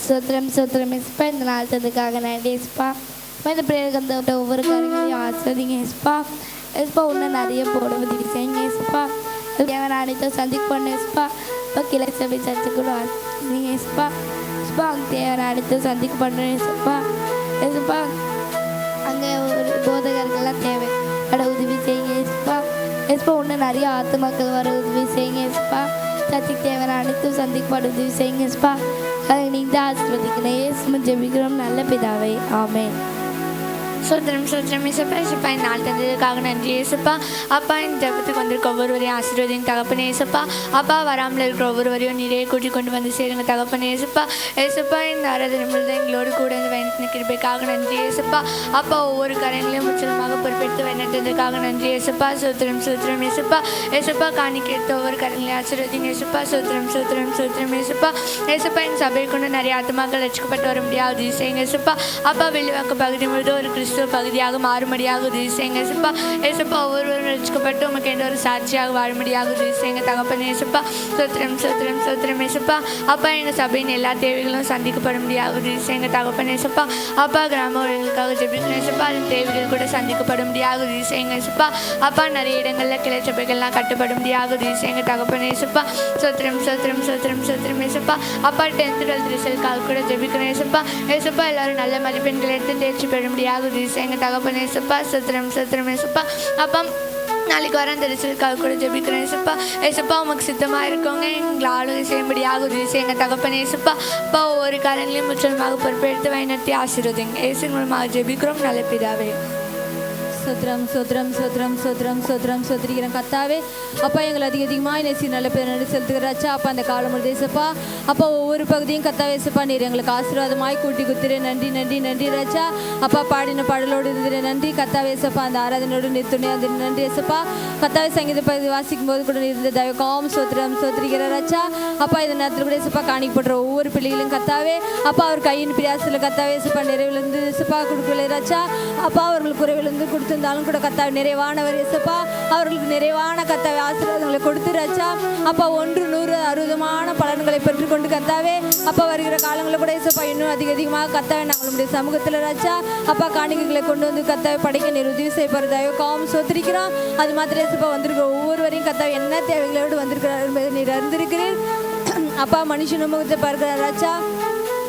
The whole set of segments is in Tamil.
சோத்திரம் சோத்திரம் இஸ்பா. இந்த நாள் தந்ததுக்காக நன்றி இஸ்பா. இந்த பிரேயருக்கு அந்த ஒவ்வொரு காரியங்களையும் ஆசிரியங்க இஸ்பா. இஸ்பா இன்னும் நிறைய போட உதவி செய்யுங்க இஸ்பா. தேவன் அனைத்தும் சந்திக்க பண்ண இஸ்பா. இப்போ கிளை சபை சர்ச்சை கூட ஆசிரியங்க இஸ்பா. இஸ்பா அங்கே தேவன் அனைத்தும் சந்திக்க பண்ணுறேன் இஸ்பா. இஸ்பா அங்கே ஒரு போதகர்கள்லாம் தேவை அட உதவி செய்யுங்க இஸ்பா. இஸ்பா இன்னும் நிறைய ஆத்துமாக்கள் வர உதவி செய்யுங்க இஸ்பா. சர்ச்சைக்கு தேவையான அனைத்தும் சந்திக்கப்பட உதவி செய்யுங்க இஸ்பா. அதை நீங்கள் ஆசீர்வதிக்கணும் இயேசுவின் ஜெபிக்கிறோம் நல்ல பிதாவே ஆமென். சோத்திரம் சோத்திரம் இசப்பா. இசப்பா இந்த நாள் தந்ததுக்காக நன்றி ஏசப்பா. அப்பா இந்த ஜபத்துக்கு வந்திருக்க ஒவ்வொருவரையும் ஆசீர்வதிங்க தகப்பனே ஏசப்பா. அப்பா வராமல் இருக்கிற ஒவ்வொருவரையும் நிறைய கூட்டி கொண்டு வந்து சேருங்க தகப்பனே ஏசப்பா. ஏசப்பா இந்த ஆராதனை முழுதும் எங்களோடு கூட இந்த வயனத்தின கிருபைக்காக நன்றி ஏசப்பா. அப்பா ஒவ்வொரு காரியங்களையும் முற்றிலுமாக பொறுப்பெடுத்து வயனத்ததுக்காக நன்றி ஏசப்பா. சோத்திரம் சோத்திரம் ஏசப்பா. ஏசப்பா காணிக்க எடுத்த ஒவ்வொரு காரியங்களையும் ஆசீர்வதிங்க ஏசப்பா. சோத்திரம் சோத்திரம் சோத்திரம் ஏசப்பா. ஏசப்பா இந்த சபை கொண்டு நிறைய ஆத்மாக்கள் ரட்சிக்கப்பட்டு வர முடியாது உதவி செய்யுங்க ஏசப்பா. அப்பா வெளிவாக்கு பகுதி முழுதும் ஒரு கிறிஸ்துவ பகுதியாக மாறும்படியாக உதவி செய்யுங்க ஏசப்பா. ஏசப்பா ஒவ்வொருவரும் ரட்சிக்கப்பட்டு உமக்கு எந்த ஒரு சாட்சியாக வாழும்படியாக உதவி செய்யுங்க தகப்பனே ஏசப்பா. சோத்திரம் சோத்திரம் சோத்திரம் ஏசப்பா. அப்பா எங்கள் சபையின் எல்லா தேவைகளும் சந்திக்கப்பட முடியாது உதவி செய்யுங்க தகப்பனே ஏசப்பா. அப்பா கிராம ஊழியர்களுக்காக ஜெபிக்கணும் ஏசப்பா. அதன் தேவைகள் கூட சந்திக்கப்பட முடியாது உதவி செய்யுங்க ஏசப்பா. அப்பா நிறைய இடங்களில் கிளை சபைகள்லாம் கட்டுப்பட முடியாது உதவி செய்யுங்க தகப்பனே ஏசப்பா. சோத்திரம் சோத்திரம் சோத்திரம் சோத்திரம் ஏசப்பா. அப்பா 10th 12th ரிசல்ட்காக கூட ஜெபிக்கணும் ஏசப்பா. ஏசப்பா எல்லாரும் நல்ல மதிப்பெண்களை எடுத்து தேர்ச்சி பெற முடியாது உதவி செய்யுங்க தகப்பனே ஏசப்பா. சோத்திரம் சோத்திரம் ஏசப்பா. அப்பா நாளைக்கு வர அந்த ரிசல்ட்காக கூட ஜெபிக்கிறேன் ஏசப்பா. ஏசப்பா உமக்கு சித்தமாக இருக்கவங்க எங்களை ஆளுகை செய்யும்படியாக உதவி செய்யுங்க தகப்பனே ஏசப்பா. அப்பா ஒவ்வொரு காரியங்களையும் முற்றிலுமாக பொறுப்பெடுத்து வழிநடத்தி ஆசீர்வதிங்க இயேசு மூலமாக ஜெபிக்கிறோம் நல்ல பிதாவே. சோத்திரம் சோத்திரம் சோத்திரம் சோத்திரம் சோத்திரம் சோத்திரிக்கிறேன் கத்தாவே. அப்பா எங்களை அதிகமாக நேசி நல்ல பேர் நன்றி செலுத்துகிறாச்சா. அப்பா அந்த காலம் தேசப்பா. அப்பா ஒவ்வொரு பகுதியும் கத்தாவே ஏசப்பா நீர் எங்களுக்கு ஆசீர்வாதமாய் கூட்டி குத்துறே நன்றி நன்றி நன்றி ராஜா. அப்பா பாடின பாடலோடு இருந்துரு நன்றி கத்தாவே ஏசப்பா. அந்த ஆராதனோடு நிறுத்துணே வந்து நன்றி ஏசப்பா. கத்தாவே சங்கீத பகுதி வாசிக்கும் போது கூட இருந்த தயவுக்காவும் சோத்திரம் சோத்திரிக்கிற ராஜா. அப்பா இந்த நேரத்தில் கூட ஏசப்பா காணிக்கப்படுற ஒவ்வொரு பிள்ளைகளும் கத்தாவே அப்பா அவர் கையின் பிரியாசில் கத்தாவே ஏசப்பா நிறைவிலிருந்து ஏசப்பா கொடுக்கல ராஜா. அப்பா அவர்கள் குறைவிலிருந்து இருந்தாலும் கூட கத்தாவை நிறைவானவர் இயேசுப்பா. அவர்களுக்கு நிறைவான கத்தாவை ஆசீர்வாதங்களை கொடுத்து ராஜா. அப்பா 100 100 60 பலன்களை பெற்றுக்கொண்டு கத்தாவே அப்பா வருகிற காலங்களில் கூட இயேசுப்பா இன்னும் அதிகமாக கத்தாவை நாங்களுடைய சமூகத்தில் ராஜா அப்பா காணிக்கைகளை கொண்டு வந்து கத்தாவை படைக்க நீர் உதவி செய்யப்படுறதாயோ காவும் சோத்திரிக்கிறோம். அது மாத்திரம் இயேசுப்பா வந்திருக்கிற ஒவ்வொருவரையும் கத்தாவை என்ன தேவைகளோடு வந்திருக்கிறார் என்பதை நீர் அறிந்திருக்கிறீர். அப்பா மனுஷன் முகத்தை பார்க்கிறார் ராஜா.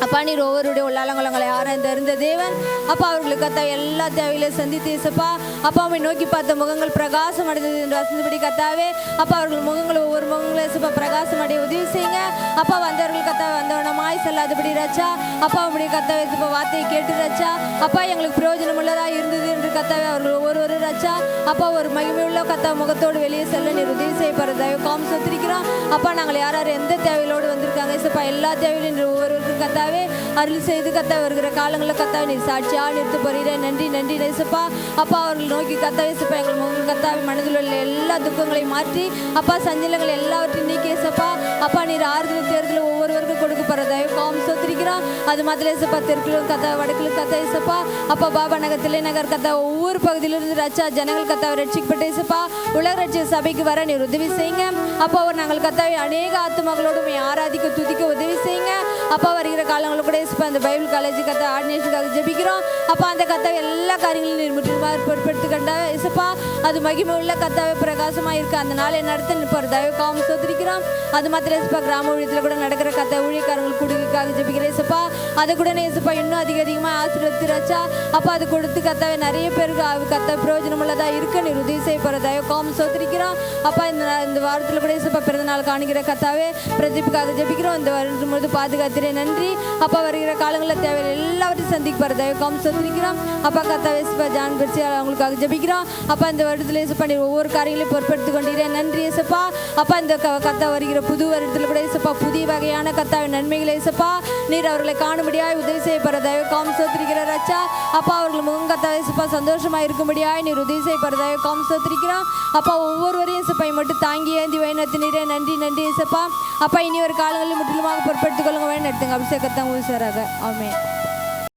அப்பா நீர் ஒவ்வொருடைய உள்ளாலங்களை ஆராய்ந்து இருந்த தேவன். அப்பா அவர்களுக்கு கத்தாவை எல்லா தேவையிலையும் சந்தித்து இயேசுப்பா. அப்பா அவனை நோக்கி பார்த்த முகங்கள் பிரகாசம் அடைந்தது என்று வசந்தபடி கத்தாவே. அப்பா அவர்கள் முகங்கள் ஒவ்வொரு முகங்களும் இயேசுப்பா பிரகாசம் அடைய உதவி செய்யுங்க. அப்பா வந்தவர்கள் கத்தாவை வந்தவனமாய் செல்லாதபடி ராஜா. அப்பா அவனுடைய கத்தாவை இயேசுப்பா வார்த்தையை கேட்டு ராஜா. அப்பா எங்களுக்கு பிரயோஜனம் உள்ளதாக இருந்தது என்று கத்தாவே அவர்கள் ஒவ்வொரு ராஜா. அப்பா ஒரு மகிமையுள்ள கத்தாவை முகத்தோடு வெளியே செல்ல நீர் உதவி செய்யப்படுறதாயோ காம் சொத்திருக்கிறோம். அப்பா நாங்கள் யார் யார் எந்த தேவையோடு வந்திருக்காங்க இயேசுப்பா எல்லா தேவையிலும் ஒவ்வொருவருக்கும் கத்தாவே அருள் செய்து கத்தாவை வருகிற காலங்களில் கத்தாவை நீர் சாட்சியா நிறுத்து போறீரேன் நன்றி நன்றி நேசப்பா. அப்பா அவர்கள் நோக்கி கத்தாவை இயேசுப்பா எங்கள் முகம் கத்தாவை மனதில் உள்ள எல்லா துக்கங்களையும் மாற்றி அப்பா சஞ்சலங்கள் எல்லாவற்றையும் நீக்கி இயேசுப்பா. அப்பா நீர் ஆறுதல் தேர்தல் ஒவ்வொருவருக்கும் கொடுக்கப்படுறதாயோ காம் சொத்திருக்கிறோம். அது மாதிரி இயேசுப்பா தெற்கிலும் கத்தாவை வடக்கிலும் கத்தா இயேசுப்பா. அப்பா பாபா நகர் தில்லை நகர் கத்தாவை ஒவ்வொரு பகுதியிலிருந்து ரச்சா ஜனங்கள் கத்தாவை ரட்சிக்கப்பட்டு இயேசுப்பா உலக ரட்சிய சபைக்கு வர நீர் உதவி செய்யுங்க. அப்பா நாங்கள் கத்தாவை அநேக ஆத்துமகளோடு ஆராதிக்க துதிக்க உதவி செய்யுங்க. அப்பா வருகிற காலங்களும் கூட இயேசுப்பா அந்த பைபிள் காலேஜ் கத்தா ஆர்டினேஷனுக்காக ஜெபிக்கிறோம். அப்பா அந்த கத்தாவை எல்லா காரியங்களும் நீர் முற்றிலுமாக பொறுப்பெடுத்து கண்டா இயேசுப்பா. அது மகிமை உள்ள கத்தாவை பிரகாசமாக இருக்கு அந்த நாளை நடத்த நிற்போம் தயவு காம சோத்திரிக்கிறோம். அது மாத்திரம் இயேசுப்பா கிராம ஊழியத்தில் கூட நடக்கிற கத்த ஊழியக்காரங்கள் குடிக்காக ஜெபிக்கிற இயேசுப்பா. அதை கூட இயேசுப்பா இன்னும் அதிகமாக ஆசீர்வதித்து ராஜா. அப்பா அது கொடுத்து கத்தாவை நிறைய பேருக்கு கத்த பிரயோஜனம் உள்ளதா இருக்க நீர் உதவி செய்ய போகிற தயவு காம சோத்திரிக்கிறோம். அப்பா இந்த வாரத்தில் கூட இயேசுப்பா பிறந்த நாள் காணிக்கிற கத்தாவே பிரதீப்புக்காக ஜெபிக்கிறோம். இந்த வருடம் முழுது பாதுகாத்துறேன் நன்றி. அப்பா வருகிற காலங்களில் தேவையில்லை எல்லாவற்றையும் சந்திக்க போகிற தயவு காம சோத்திரிக்கிறோம். அப்பா கத்தாவே இயேசுப்பா ஜான் பிரிச்சு அவங்களுக்காக ஜெபிக்கிறோம். அப்பா இந்த வருடத்தில் இயேசுப்பா நீர் ஒவ்வொரு காரியங்களையும் பொறுப்பெடுத்து கொண்டீரேன் நன்றி இயேசுப்பா. அப்பா இந்த கத்தா வருகிற புது வருடத்தில் கூட இயேசுப்பா புதிய வகையான கத்தாவின் நன்மைகளை இயேசுப்பா நீர் அவர்களை காணும்படியாய் உதவி செய்யப்படுற தயவு காம் சோத்திரிக்கிறார் ராஜா. அப்பா அவர்கள் முகம் கத்தா இயேசுப்பா சந்தோஷமாக இருக்கும்படியாய் நீர் உதவி செய்யப்படுற தயவு காம் சோத்திரிக்கிறோம். அப்பா ஒவ்வொருவரையும் இயேசுப்பா மட்டும் தாங்கி ஏந்தி வழிநடத்தினீரே நன்றி நன்றி இயேசுப்பா. அப்பா இனி ஒரு காலங்களில் முற்றிலுமாக பொறுப்பெடுத்துக் கொள்ளுங்க வழி நடத்துங்க அபிஷேகத்தான் ஊசாராக ஆமென்.